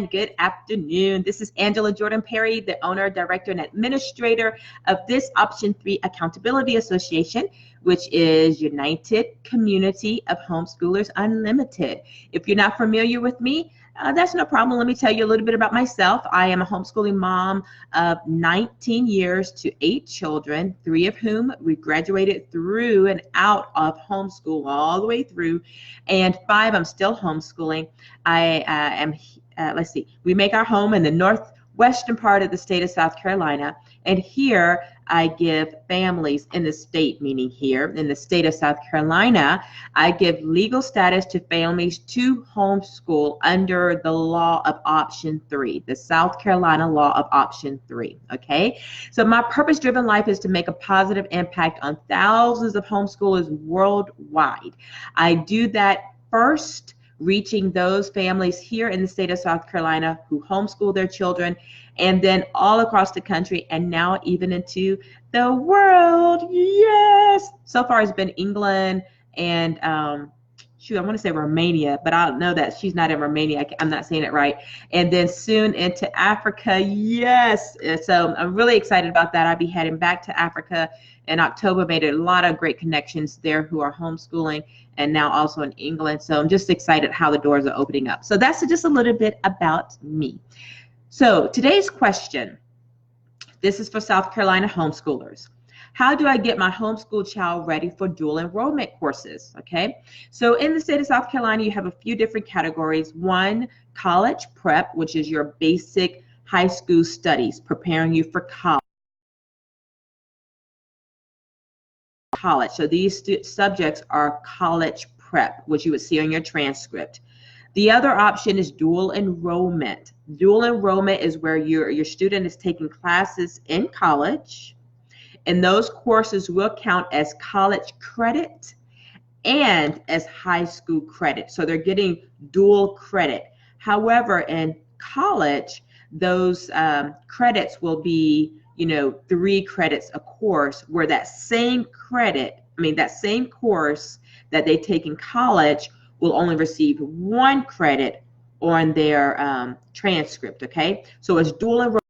and good afternoon. This is Angela Jordan Perry, the owner, director, and administrator of this Option 3 Accountability Association, which is United Community of Homeschoolers Unlimited. If you're not familiar with me, that's no problem. Let me tell you a little bit about myself. I am a homeschooling mom of 19 years to 8 children, 3 of whom we graduated through and out of homeschool all the way through, and 5 I'm still homeschooling. I am, let's see, we make our home in the northwestern part of the state of South Carolina, and here I give families in the state, meaning here in the state of South Carolina, I give legal status to families to homeschool under the law of Option 3, the South Carolina law of Option 3, okay? So my purpose-driven life is to make a positive impact on thousands of homeschoolers worldwide. I do that first reaching those families here in the state of South Carolina who homeschool their children, and then all across the country, and now even into the world. Yes! So far it's been England and shoot, I want to say Romania, but I don't know that she's not in Romania. I'm not saying it right. And then soon into Africa. Yes! So I'm really excited about that. I'll be heading back to Africa in October. Made a lot of great connections there who are homeschooling, and now also in England. So I'm just excited how the doors are opening up. So that's just a little bit about me. So today's question, this is for South Carolina homeschoolers. How do I get my homeschool child ready for dual enrollment courses? Okay, so in the state of South Carolina, you have a few different categories. One, college prep, which is your basic high school studies, preparing you for college. So these subjects are college prep, which you would see on your transcript. The other option is dual enrollment. Dual enrollment is where your student is taking classes in college, and those courses will count as college credit and as high school credit. So they're getting dual credit. However, in college, those credits will be, 3 credits a course, where that same credit, that same course that they take in college will only receive 1 credit on their transcript, okay? So it's dual enrollment.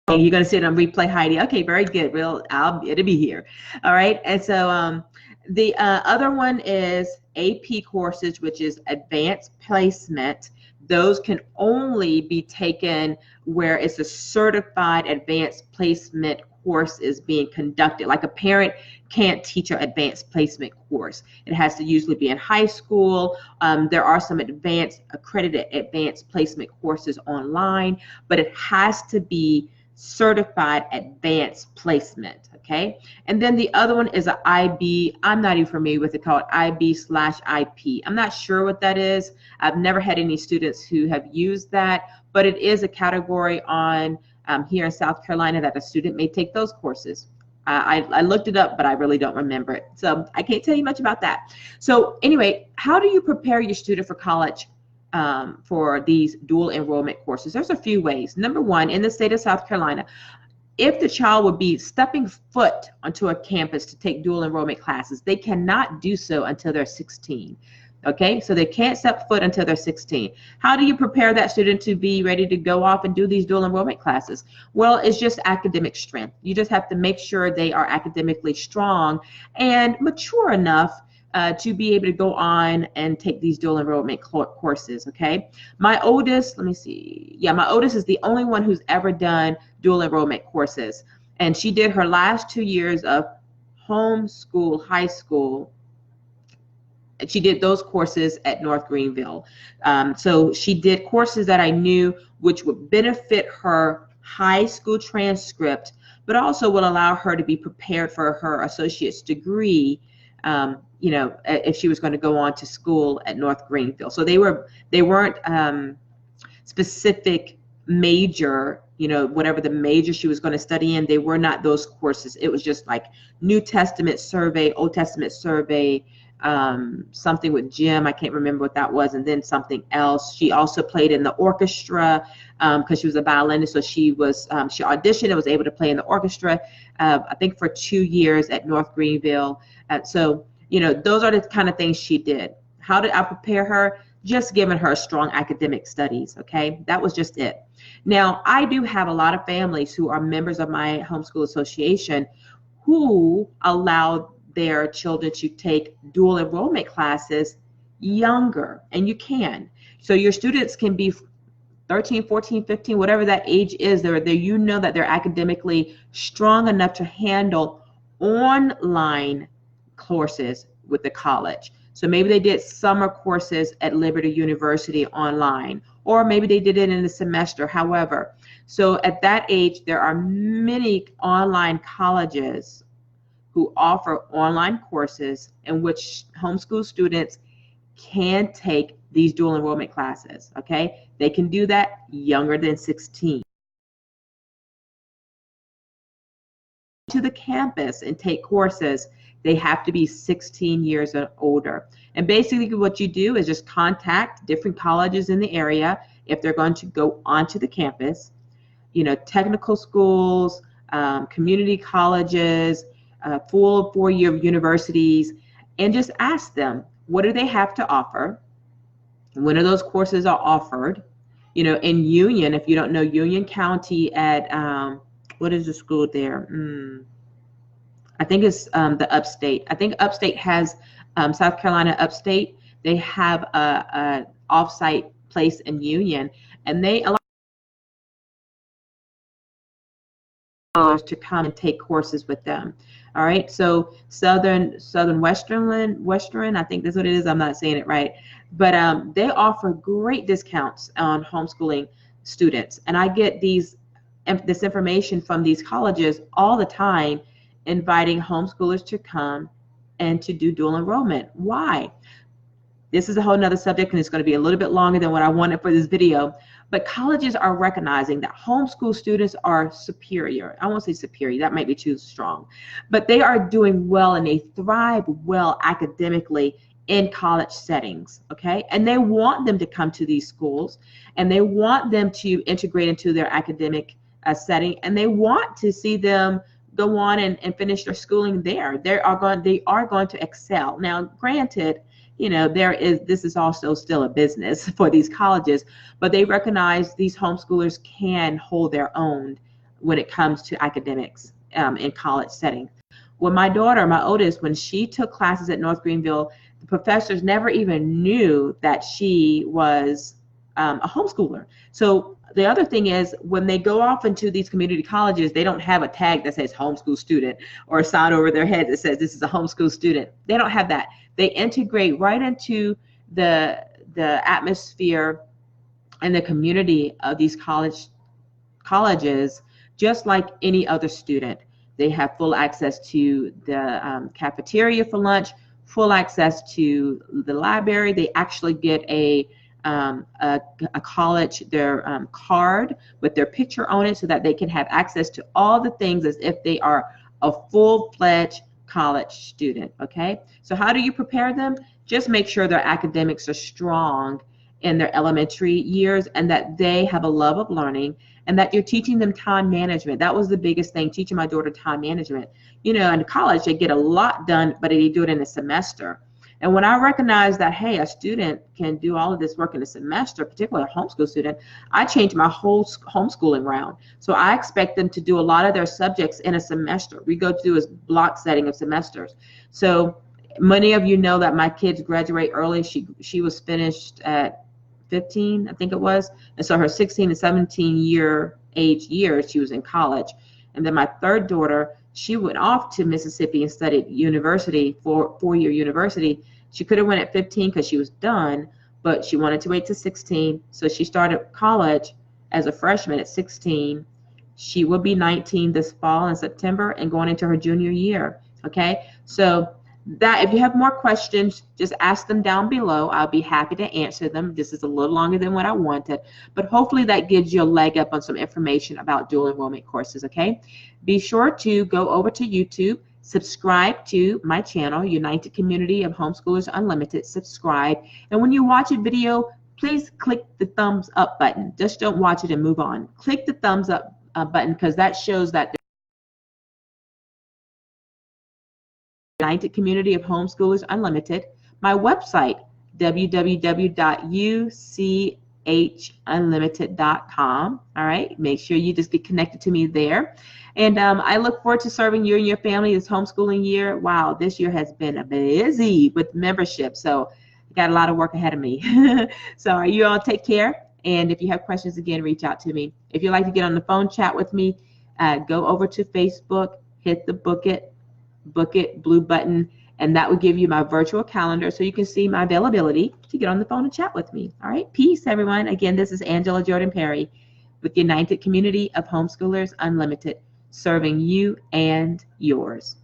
You're going to see it on replay, Heidi. Okay, very good. It'll be here. All right, and so the other one is AP courses, which is advanced placement. Those can only be taken where it's a certified advanced placement course is being conducted. Like a parent can't teach an advanced placement course. It has to usually be in high school. There are some accredited advanced placement courses online, but it has to be certified advanced placement, okay? And then the other one is an IB. I'm not even familiar with it, called IB/IP. I'm not sure what that is. I've never had any students who have used that, but it is a category on here in South Carolina that a student may take those courses. I looked it up, but I really don't remember it. So I can't tell you much about that. So anyway, how do you prepare your student for college for these dual enrollment courses? There's a few ways. Number one, in the state of South Carolina, if the child would be stepping foot onto a campus to take dual enrollment classes, they cannot do so until they're 16. Okay, so they can't step foot until they're 16. How do you prepare that student to be ready to go off and do these dual enrollment classes? Well, it's just academic strength. You just have to make sure they are academically strong and mature enough to be able to go on and take these dual enrollment courses, okay? My oldest, let me see. Yeah, my oldest is the only one who's ever done dual enrollment courses. And she did her last 2 years of homeschool high school. She did those courses at North Greenville. So she did courses that I knew which would benefit her high school transcript, but also will allow her to be prepared for her associate's degree, if she was going to go on to school at North Greenville. So they weren't specific major, whatever the major she was going to study in, they were not those courses. It was just like New Testament survey, Old Testament survey, something with Jim, I can't remember what that was, and then something else. She also played in the orchestra because she was a violinist, so she auditioned and was able to play in the orchestra, I think for 2 years at North Greenville. So, those are the kind of things she did. How did I prepare her? just giving her strong academic studies, okay? That was just it. Now, I do have a lot of families who are members of my homeschool association who allow their children to take dual enrollment classes younger, and you can. So your students can be 13, 14, 15, whatever that age is, you know that they're academically strong enough to handle online courses with the college. So maybe they did summer courses at Liberty University online, or maybe they did it in a semester, however. So at that age, there are many online colleges who offer online courses in which homeschool students can take these dual enrollment classes, okay? They can do that younger than 16. To the campus and take courses, they have to be 16 years or older. And basically what you do is just contact different colleges in the area if they're going to go onto the campus, you know, technical schools, community colleges, full 4-year universities, and just ask them, what do they have to offer? When are those courses are offered? You know, in Union, if you don't know, Union County at, what is the school there? I think it's the Upstate. I think Upstate has, South Carolina Upstate, they have a off-site place in Union, and they allow to come and take courses with them. All right, so Southern Western, I think that's what it is. I'm not saying it right, but they offer great discounts on homeschooling students, and I get this information from these colleges all the time, inviting homeschoolers to come and to do dual enrollment. Why? This is a whole nother subject, and it's going to be a little bit longer than what I wanted for this video. But colleges are recognizing that homeschool students are superior. I won't say superior, that might be too strong. But they are doing well and they thrive well academically in college settings, okay? And they want them to come to these schools, and they want them to integrate into their academic setting, and they want to see them go on and finish their schooling there. They are going to excel. Now, granted, you know, this is also still a business for these colleges, but they recognize these homeschoolers can hold their own when it comes to academics in college setting. When my daughter, my oldest, when she took classes at North Greenville, the professors never even knew that she was a homeschooler. So the other thing is, when they go off into these community colleges, they don't have a tag that says homeschool student or a sign over their head that says this is a homeschool student. They don't have that. They integrate right into the atmosphere and the community of these colleges, just like any other student. They have full access to the cafeteria for lunch, full access to the library. They actually get a college, their card with their picture on it, so that they can have access to all the things as if they are a full-fledged college student, okay? So how do you prepare them? Just make sure their academics are strong in their elementary years, and that they have a love of learning, and that you're teaching them time management. That was the biggest thing, teaching my daughter time management. You know, in college, they get a lot done, but they do it in a semester. And when I recognize that, hey, a student can do all of this work in a semester, particularly a homeschool student, I changed my whole homeschooling round. So I expect them to do a lot of their subjects in a semester. We go through a block setting of semesters. So many of you know that my kids graduate early. She was finished at 15, I think it was. And so her 16 and 17 years, she was in college. And then my third daughter, she went off to Mississippi and studied university, 4-year university. She could have went at 15 because she was done, but she wanted to wait to 16. So she started college as a freshman at 16. She will be 19 this fall in September and going into her junior year. Okay, so that, if you have more questions, just ask them down below. I'll be happy to answer them. This is a little longer than what I wanted, but hopefully that gives you a leg up on some information about dual enrollment courses, okay? Be sure to go over to YouTube, subscribe to my channel, United Community of Homeschoolers Unlimited, subscribe, and when you watch a video, please click the thumbs up button. Just don't watch it and move on. Click the thumbs up button, because that shows that United Community of Homeschoolers Unlimited. My website, www.uchunlimited.com. All right, make sure you just get connected to me there. And I look forward to serving you and your family this homeschooling year. Wow, this year has been busy with membership, so I got a lot of work ahead of me. So you all take care, and if you have questions, again, reach out to me. If you'd like to get on the phone chat with me, go over to Facebook, hit the book it blue button, and that will give you my virtual calendar so you can see my availability to get on the phone and chat with me. All right, peace, everyone. Again, this is Angela Jordan Perry with the United Community of Homeschoolers Unlimited, serving you and yours.